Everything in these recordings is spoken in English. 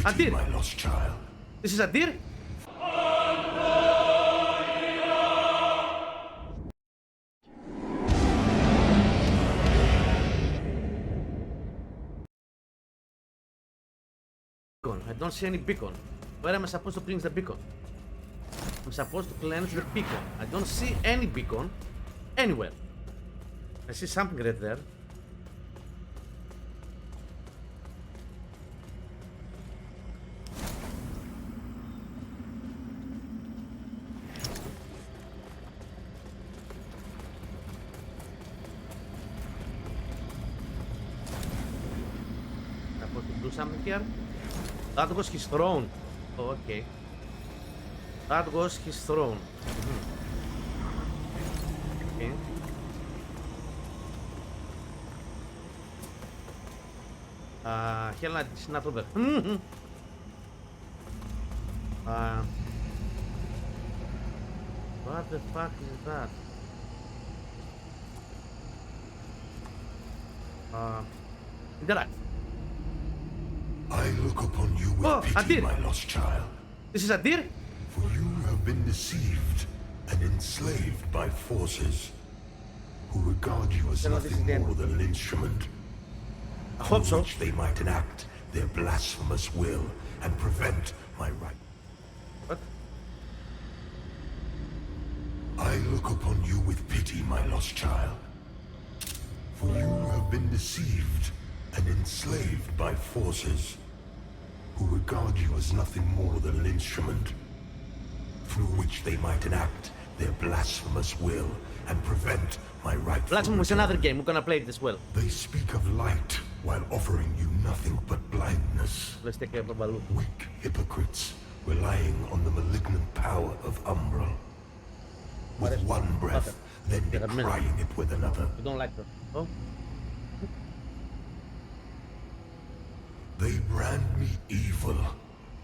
Adyr. my lost child. This is Adyr. I don't see any beacon. Where am I supposed to cleanse the beacon? I'm supposed to cleanse the beacon. I don't see any beacon anywhere. I see something right there. I'm supposed to do something here. That was his throne. Oh, okay. That was his throne. Okay. Hell, it's not over. What the fuck is that? Interact. I look upon you with pity, Adyr. my lost child. This is Adyr? For you have been deceived and enslaved by forces who regard you as nothing more than an instrument. I hope so. Which they might enact their blasphemous will and prevent my right. What? I look upon you with pity, my lost child. For you have been deceived and enslaved by forces who regard you as nothing more than an instrument through which they might enact their blasphemous will and prevent my rightful Blasphemous is return. another game. We're gonna play it as well. They speak of light while offering you nothing but blindness. Let's take a balloon. Weak hypocrites relying on the malignant power of Umbral. With one breath, then decrying it with another. You don't like her. Oh? They brand me evil,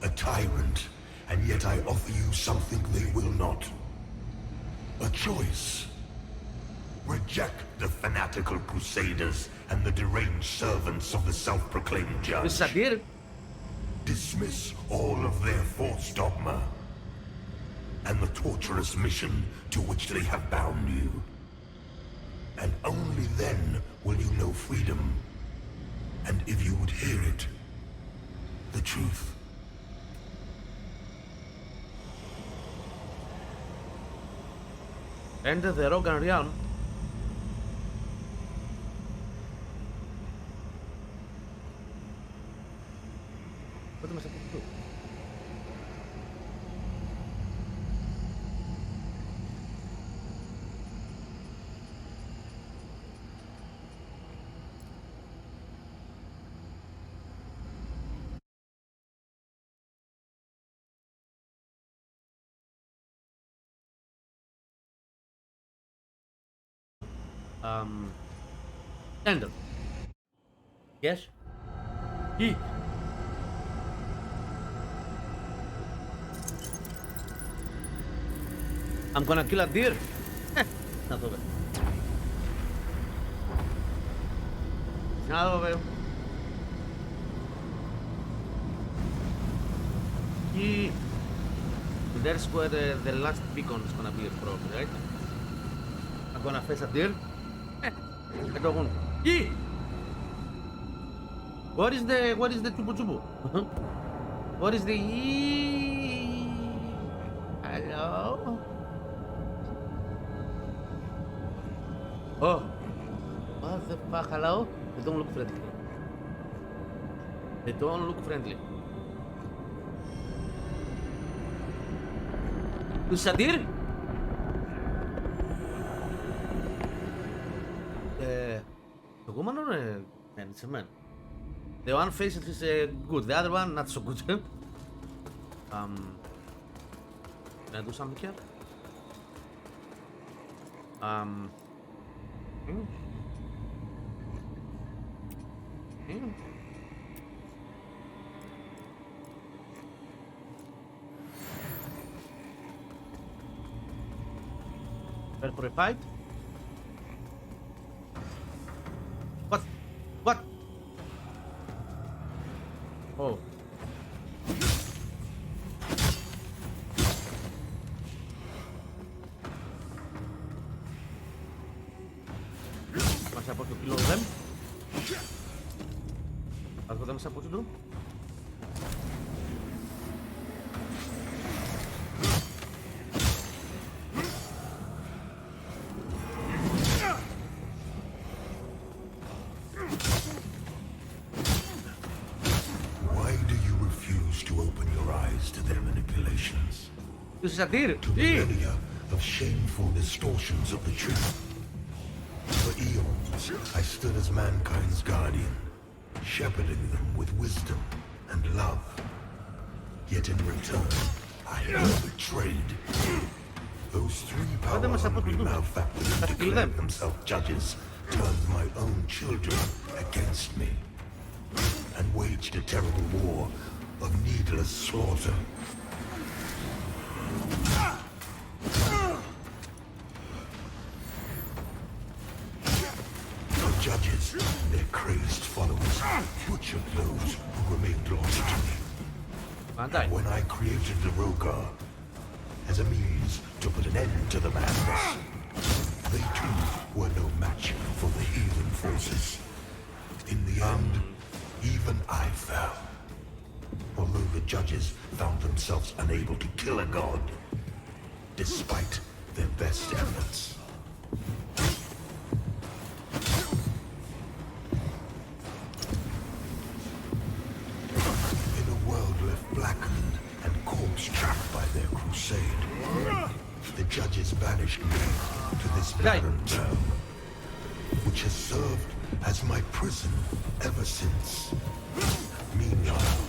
a tyrant, and yet I offer you something they will not. A choice. Reject the fanatical crusaders and the deranged servants of the self-proclaimed judge. This is Adyr? Dismiss all of their false dogma and the torturous mission to which they have bound you. And only then will you know freedom. And if you would hear it, the truth. Enter the Rogan realm. What am I supposed to do? Enter. Yes? E. I'm gonna kill Adyr. Not over. Not over. E. There's where the last beacon is gonna be, probably, right? I'm gonna face Adyr. I don't want. E. What is the chubu chubu? What is the E? Hello? Oh. What the fuck? Hello? They don't look friendly. They don't look friendly. This is Adyr? The woman or man? It's a man. The one face is good, the other one not so good. Can I do something here? Prepare for a fight? What? What? Oh. Below them. That's what I'm supposed to do. Why do you refuse to open your eyes to their manipulations? This is Adyr. To millennia of shameful distortions of the truth. For eons, I stood as mankind's guardian, shepherding them with wisdom and love. Yet in return, I was betrayed. Those three power-hungry malefactors who declared themselves judges turned my own children against me and waged a terrible war of needless slaughter. Judges and their crazed followers butchered those who remained lost to me. And when I created the Rogar as a means to put an end to the madness, they too were no match for the heathen forces. In the end, even I fell. Although the judges found themselves unable to kill a god, despite their best efforts. Blackened and corpse-trapped by their crusade, the judges banished me to this barren realm, which has served as my prison ever since. Meanwhile,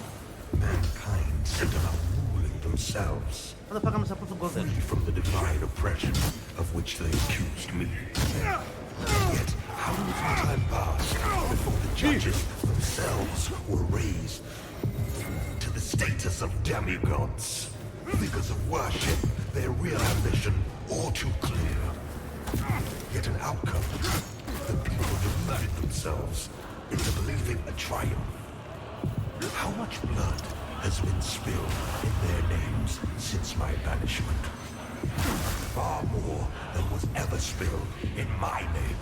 mankind set about ruling themselves, free from the divine oppression of which they accused me. Yet, how little time passed before the judges themselves were raised to the status of demigods, figures of worship, their real ambition all too clear. Yet an outcome, the people deluded themselves into believing a triumph. How much blood has been spilled in their names since my banishment? Far more than was ever spilled in my name.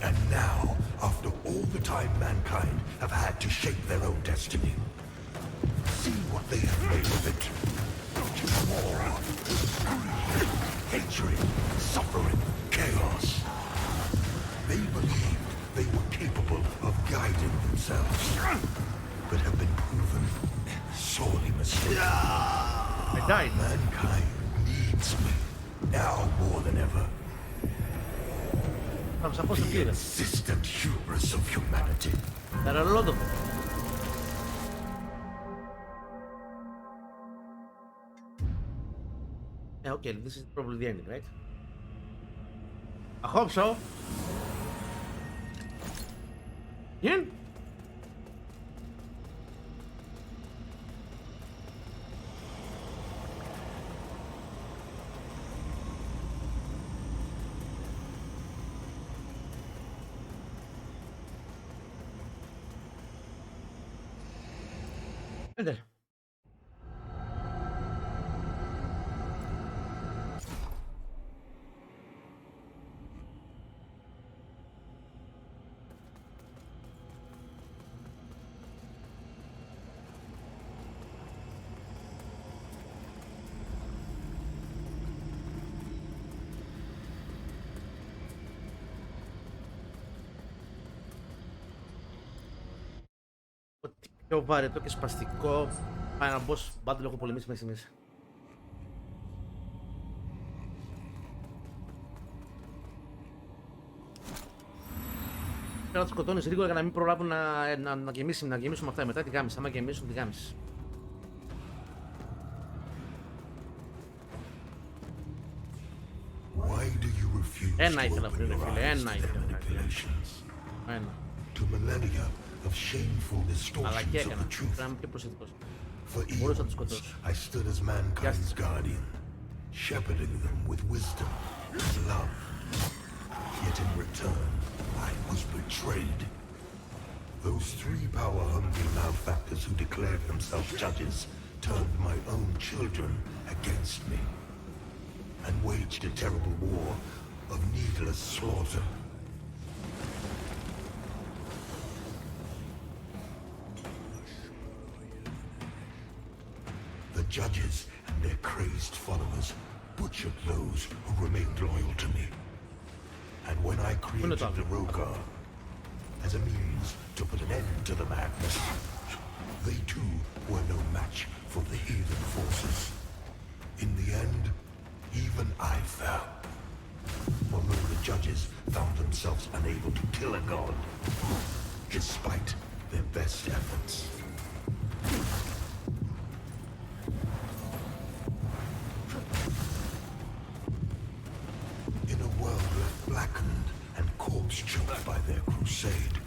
And now, after all the time mankind have had to shape their own destiny, see what they have made of it. War, greed, hatred, suffering, chaos. They believed they were capable of guiding themselves, but have been proven sorely mistaken. I died. Mankind needs me, now more than ever. I'm supposed to The kill them. insistent hubris of humanity. There are a lot of them. Yeah, okay, this is probably the ending, right? I hope so. Yeah? Enter. Ό,τι πιο βαρετό και σπαστικό final boss battle έχω πολεμήσει μέχρι στιγμής. Πρέπει να τους σκοτώνεις γρήγορα για να μην προλάβουν να γεμίσουν αυτά μετά τη γάμιση. Άμα γεμίσουν τη γάμιση. Ένα ήθελα πριν, ρε φίλε, ένα ήθελα. Ένα. Αλλά και έκανα. Πρέπει να είμαι πιο προσεκτικός. Μπορούσα να τους σκοτώσω. I stood as mankind's guardian, shepherding them with wisdom and love. Yet in return, I was betrayed. Those three power-hungry malefactors who declared themselves judges turned my own children against me and waged a terrible war of needless slaughter. The judges and their crazed followers butchered those who remained loyal to me. And when I created the Rogar as a means to put an end to the madness, they too were no match for the heathen forces. In the end, even I fell. Although the judges found themselves unable to kill a god, despite their best efforts. In a world left blackened and corpse-choked by their crusade,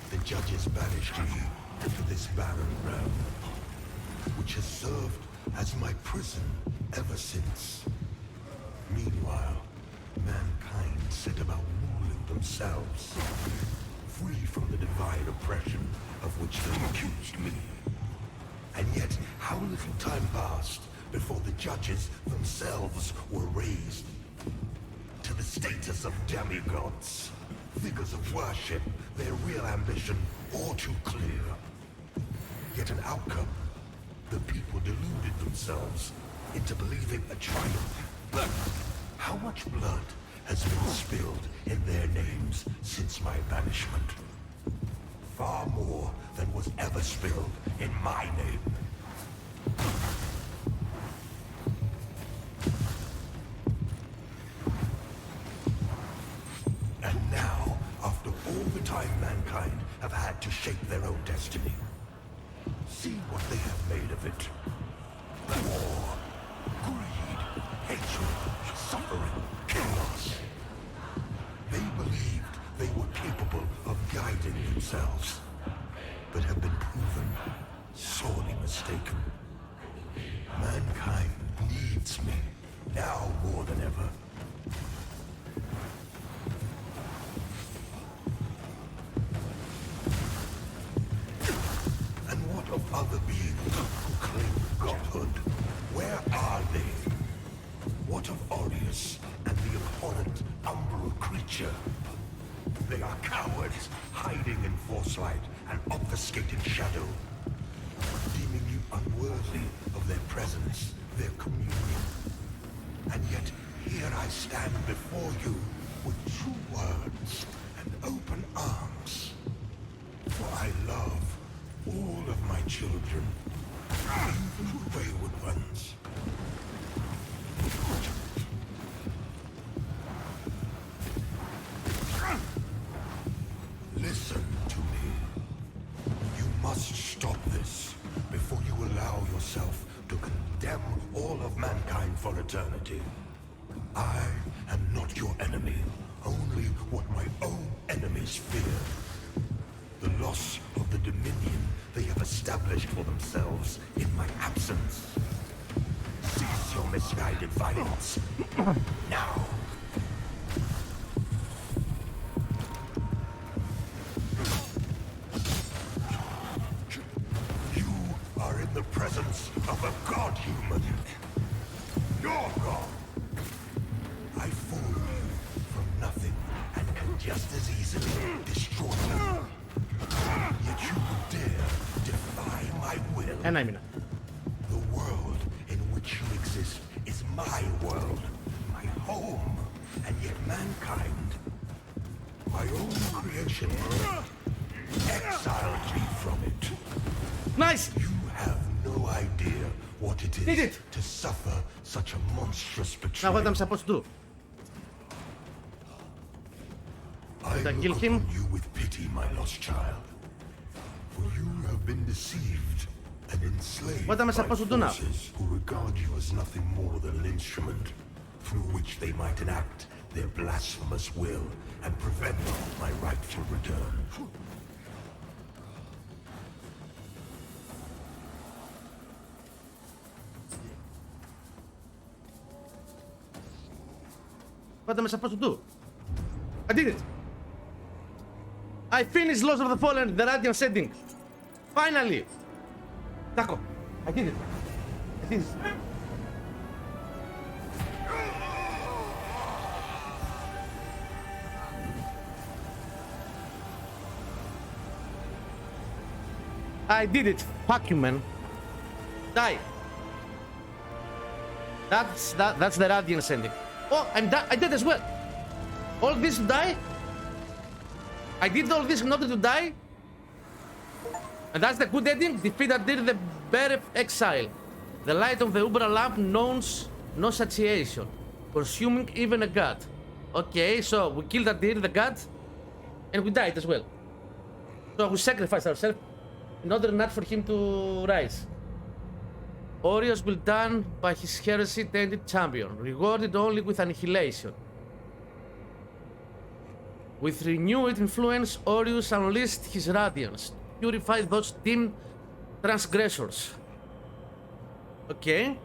the judges banished me to this barren realm, which has served as my prison ever since. Meanwhile, mankind set about ruling themselves, free from the divine oppression of which they accused me. And yet, how little time passed before the judges themselves were raised to the status of demigods, figures of worship, their real ambition all too clear. Yet an outcome, the people deluded themselves into believing a triumph. How much blood has been spilled in their names since my banishment? Far more than was ever spilled in my name. And now, after all the time mankind have had to shape their own destiny, see what they have made of it. War, greed, hatred, suffering, chaos. They believed they were capable of guiding themselves, but have been proven sorely mistaken. Mankind needs me, now more than ever. And what of other beings who claim godhood? Where are they? What of Aureus and the abhorrent umbral creature? They are cowards, hiding in forcelight and obfuscated shadow, deeming you unworthy of their presence, their communion. And yet, here I stand before you with true words and open arms. For I love all of my children, even the wayward ones. Listen to me. You must stop this before you allow yourself to condemn all of mankind for eternity. I am not your enemy, only what my own enemies fear. The loss of the dominion they have established for themselves in my absence. Cease your misguided violence. Now. You are in the presence of a god-human. Your god. I fooled you from nothing and can just as easily destroy you. Yet you would dare defy my will. Ένα έμεινα. The world in which you exist is my world, my home, and yet mankind, my own creation, exiled me from it. Nice! You have no idea what it Did is it. to suffer such a monstrous Να betrayal. βάλτε με support του. I Did I look kill him? upon you with pity, my lost child. For you have been deceived and enslaved Βάλτε με by support του now. forces who regard you as nothing more than an instrument through which they might enact their blasphemous will and prevent my rightful return. Βάλτε με support του. I did it. I finished Lost of the Fallen, the Radiant setting. Finally. Τάκο. I did it. I did it. I did it. Fuck you, man. Die. That's the Radiance ending. Oh, I did as well. All this to die? I did all this in order to die? And that's the good ending? Defeat Adyr the Bereft Exile. The light of the Umbra lamp knows no satiation, consuming even a god. Okay, so we killed Adyr the god, and we died as well. So we sacrificed ourselves in order not for him to rise. Orios will done by his heresy tainted champion, rewarded only with annihilation. With renewed influence, Orius unleashed his radiance, purify those dim transgressors. Okay.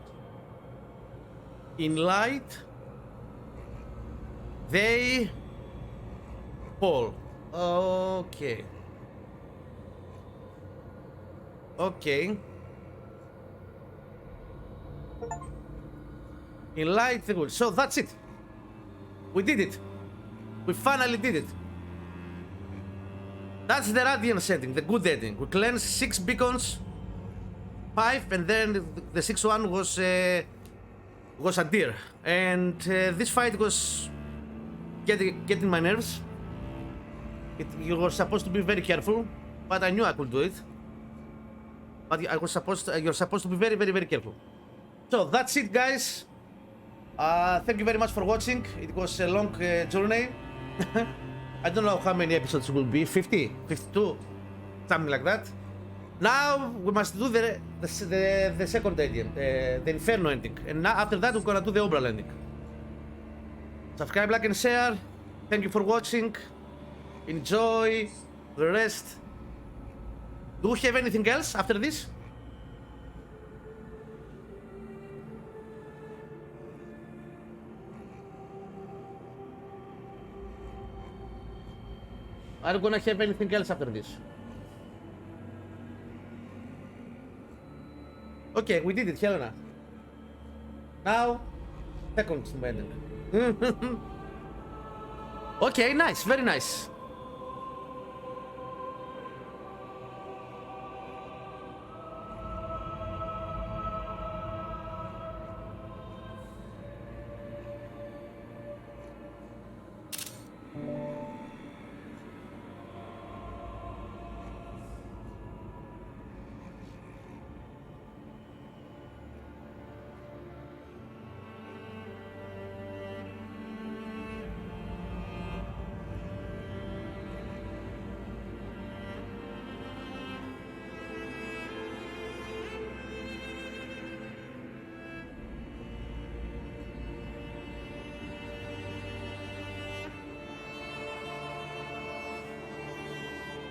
In light, they fall. Okay. Okay. In light, they will. So that's it. We did it. We finally did it. That's the Radiance ending, the good ending. We cleansed 6 beacons, 5, and then the 6th one was Adyr. And this fight was getting my nerves. You were supposed to be very careful, but I knew I could do it. But you're supposed to be very, very, very careful. So that's it, guys. Thank you very much for watching. It was a long journey. I don't know how many episodes will be, 50, 52, something like that. Now we must do the second ending, the Inferno ending. And now after that we're gonna do the Umbral ending. Subscribe, like and share. Thank you for watching. Enjoy the rest. Do we have anything else after this? Are we gonna have anything else after this? Okay, we did it, Helena. Now, second ending. Okay, nice, very nice.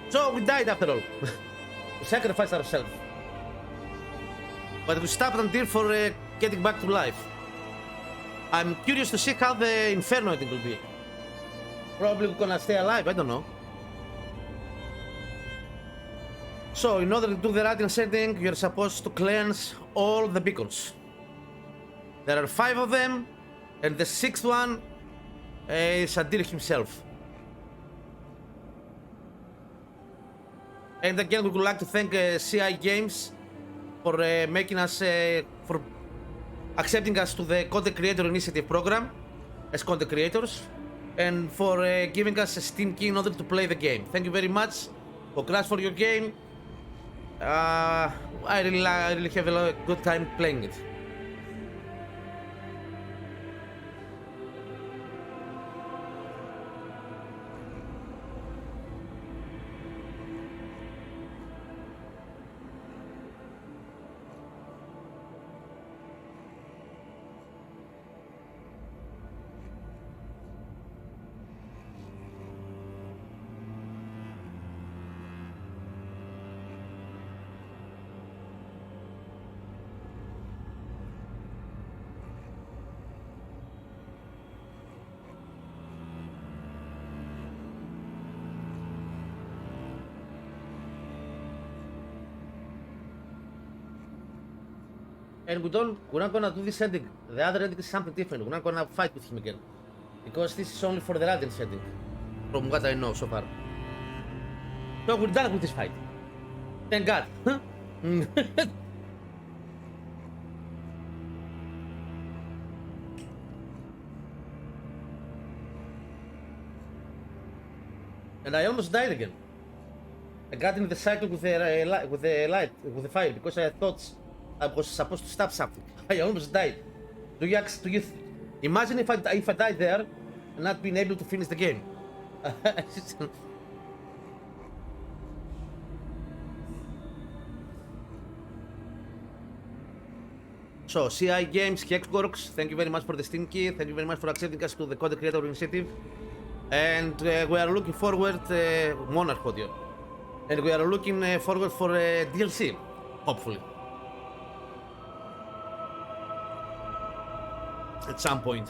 So we died after all. We sacrificed ourselves. But we stopped Adyr for getting back to life. I'm curious to see how the Inferno ending will be. Probably we're gonna stay alive, I don't know. So in order to do the Radiance ending, you're supposed to cleanse all the beacons. There are 5 of them, and the 6th one is Adyr himself. And again, we would like to thank CI Games for making us, for accepting us to the Content Creator Initiative program as content creators, and for giving us a Steam key in order to play the game. Thank you very much. Congrats for your game. I really have a good time playing it. And we're not gonna do this ending. The other ending is something different. We're not gonna fight with him again. Because this is only for the Radiant's ending. From what I know so far. So we're done with this fight. Thank God. And I almost died again. I got in the cycle with the fire because I thought I was supposed to stop something. I almost died. Do you imagine if I died there and not being able to finish the game? So, CI Games, Hexworks, thank you very much for the Steam key. Thank you very much for accepting us to the Content Creator Initiative. And we are looking forward, Monarch Audio. And we are looking forward for DLC, hopefully. At some point.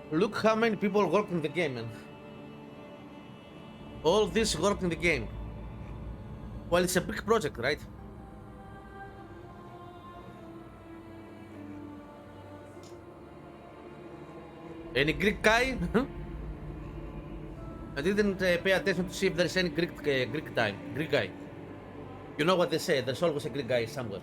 Look how many people worked in the game, man. All this worked in the game. Well, it's a big project, right? Any Greek guy? I didn't pay attention to see if there's any Greek guy. You know what they say, there's always a Greek guy somewhere.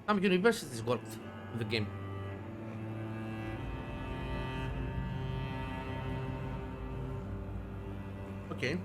Some universities worked in the game. Okay.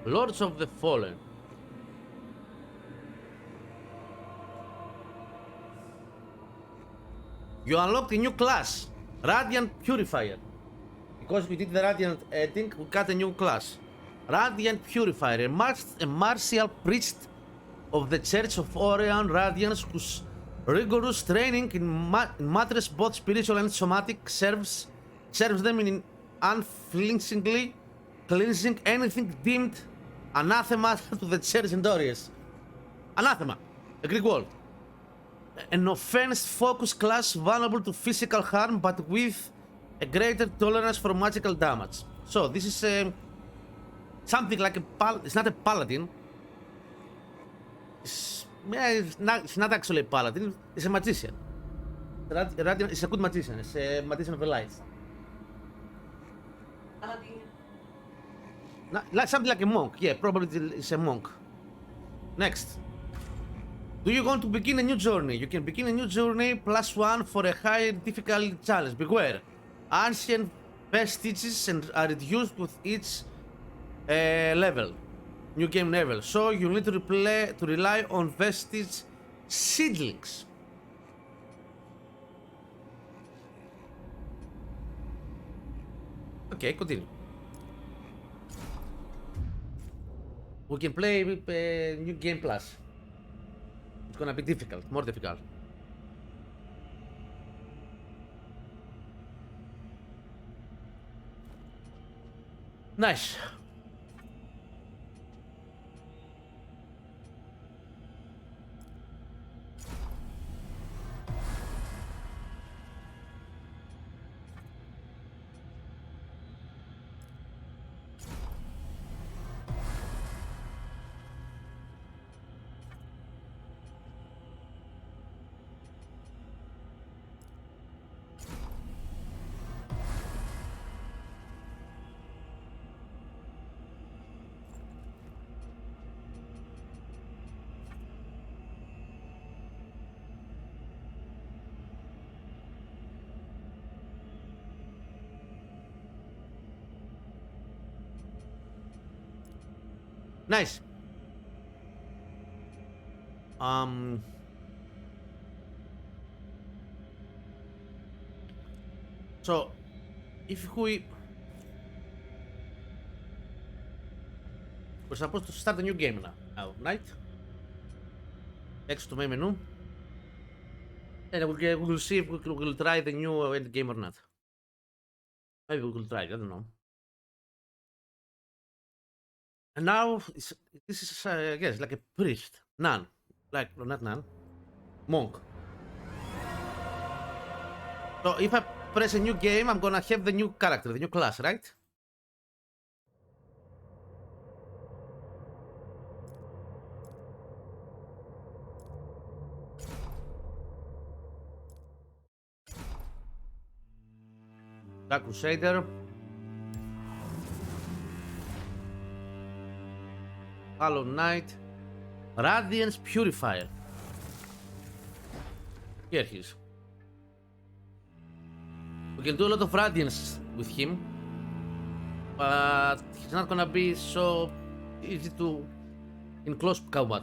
Lords of the Fallen. You unlocked a new class, Radiant Purifier. Because we did the Radiant ending, we got a new class. Radiant Purifier, a martial priest of the Church of Orion Radiance whose rigorous training in matters both spiritual and somatic serves them in unflinchingly cleansing anything deemed anathema to the Church and Orius. Anathema, a Greek word. an offense-focused class vulnerable to physical harm, but with a greater tolerance for magical damage. So this is something like it's not a paladin. It's not actually a paladin. It's a magician. Radiant is a good magician. It's a magician of the light. Something like a monk. Yeah, probably it's a monk. Next. Do you want to begin a new journey? You can begin a new journey +1 for a higher difficulty challenge. Beware. Ancient vestiges are reduced with each level. New game level. So you need to rely on vestige seedlings. Okay, continue. We can play with New Game Plus. It's gonna be difficult, more difficult. Nice. Nice. So, if we're supposed to start a new game now, right? Next to my menu, and we'll see if we'll try the new end game or not. Maybe we will try it. I don't know. And now this is yes, like a priest, nun, like not nun, monk. So if I press a new game, I'm gonna have the new character, the new class, right? Dark Crusader. Hollow Knight. Radiance Purifier. Here he is. We can do a lot of Radiance with him, but he's not gonna be so easy to in close combat.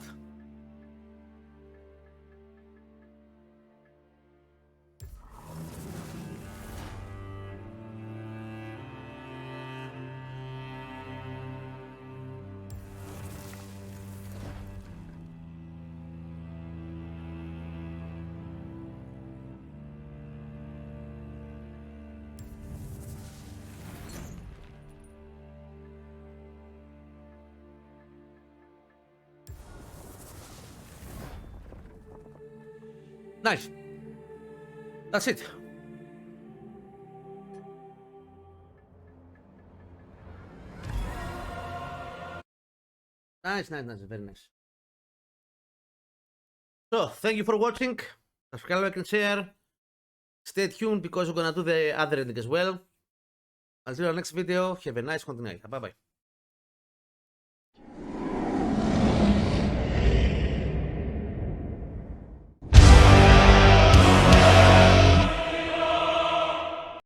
Nice. That's it. Nice, very nice. So, thank you for watching. Subscribe, like, and share. Stay tuned because we're gonna do the other ending as well. Until our next video, have a nice continuation. Bye bye.